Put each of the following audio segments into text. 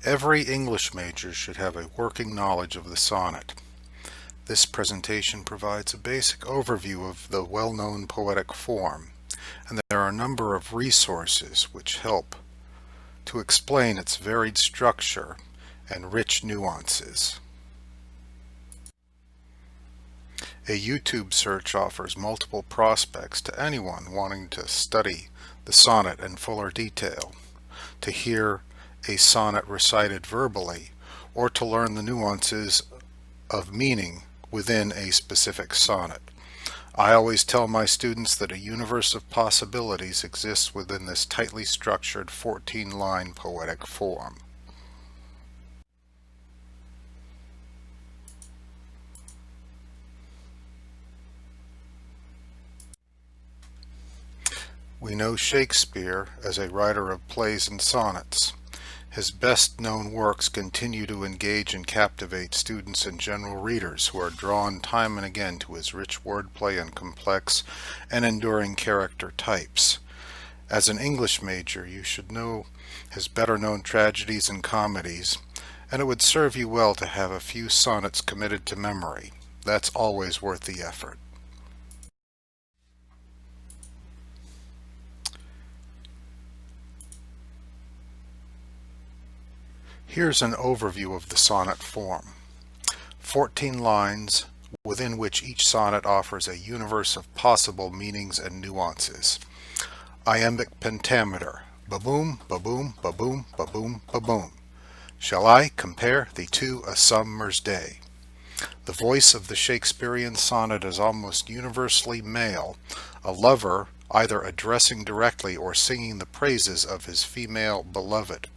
Every English major should have a working knowledge of the sonnet. This presentation provides a basic overview of the well-known poetic form, and there are a number of resources which help to explain its varied structure and rich nuances. A YouTube search offers multiple prospects to anyone wanting to study the sonnet in fuller detail, to hear a sonnet recited verbally, or to learn the nuances of meaning within a specific sonnet. I always tell my students that a universe of possibilities exists within this tightly structured 14-line poetic form. We know Shakespeare as a writer of plays and sonnets. His best-known works continue to engage and captivate students and general readers who are drawn time and again to his rich wordplay and complex and enduring character types. As an English major, you should know his better-known tragedies and comedies, and it would serve you well to have a few sonnets committed to memory. That's always worth the effort. Here's an overview of the sonnet form. 14 lines within which each sonnet offers a universe of possible meanings and nuances. Iambic pentameter. Ba-boom, ba-boom, ba-boom, ba-boom, ba-boom. Shall I compare thee to a summer's day? The voice of the Shakespearean sonnet is almost universally male, a lover either addressing directly or singing the praises of his female beloved.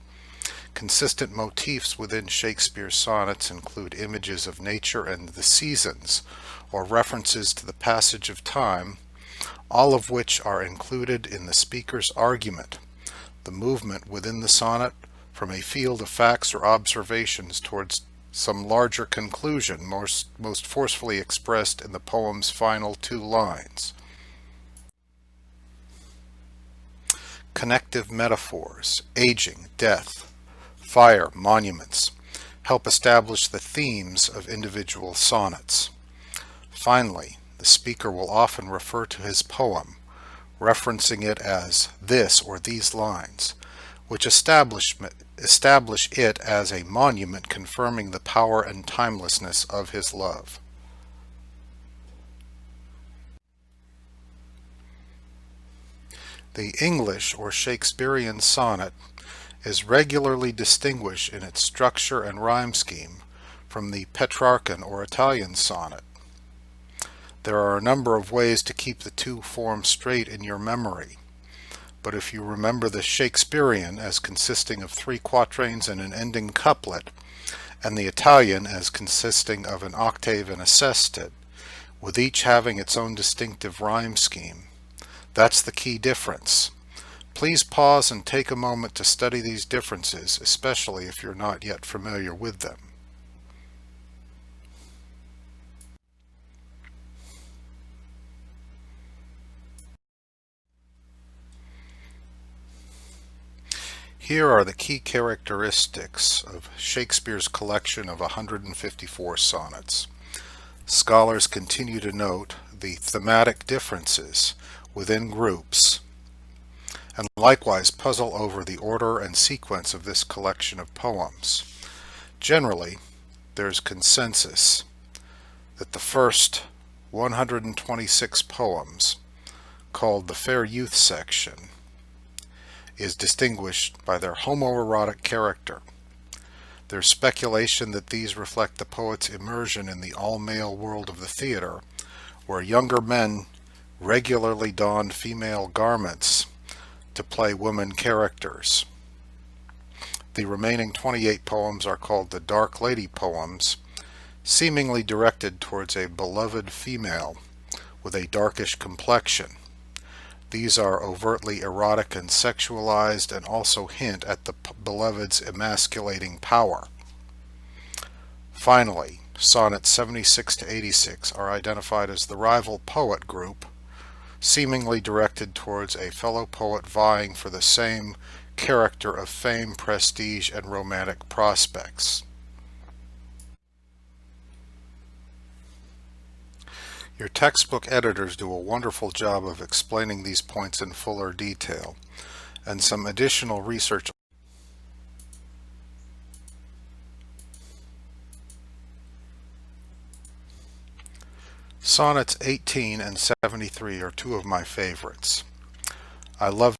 Consistent motifs within Shakespeare sonnets include images of nature and the seasons, or references to the passage of time, all of which are included in the speaker's argument, the movement within the sonnet from a field of facts or observations towards some larger conclusion, most forcefully expressed in the poem's final 2 lines. Connective metaphors, aging, death, fire, monuments, help establish the themes of individual sonnets. Finally, the speaker will often refer to his poem, referencing it as this or these lines, which establish it as a monument confirming the power and timelessness of his love. The English or Shakespearean sonnet is regularly distinguished in its structure and rhyme scheme from the Petrarchan or Italian sonnet. There are a number of ways to keep the two forms straight in your memory, but if you remember the Shakespearean as consisting of 3 quatrains and an ending couplet, and the Italian as consisting of an octave and a sestet, with each having its own distinctive rhyme scheme, that's the key difference. Please pause and take a moment to study these differences, especially if you're not yet familiar with them. Here are the key characteristics of Shakespeare's collection of 154 sonnets. Scholars continue to note the thematic differences within groups, and likewise puzzle over the order and sequence of this collection of poems. Generally, there's consensus that the first 126 poems, called the Fair Youth section, is distinguished by their homoerotic character. There's speculation that these reflect the poet's immersion in the all-male world of the theater, where younger men regularly donned female garments to play women characters. The remaining 28 poems are called the Dark Lady poems, seemingly directed towards a beloved female with a darkish complexion. These are overtly erotic and sexualized and also hint at the beloved's emasculating power. Finally, sonnets 76 to 86 are identified as the rival poet group, seemingly directed towards a fellow poet vying for the same character of fame, prestige, and romantic prospects. Your textbook editors do a wonderful job of explaining these points in fuller detail, and some additional research. Sonnets 18 and 73 are two of my favorites. I love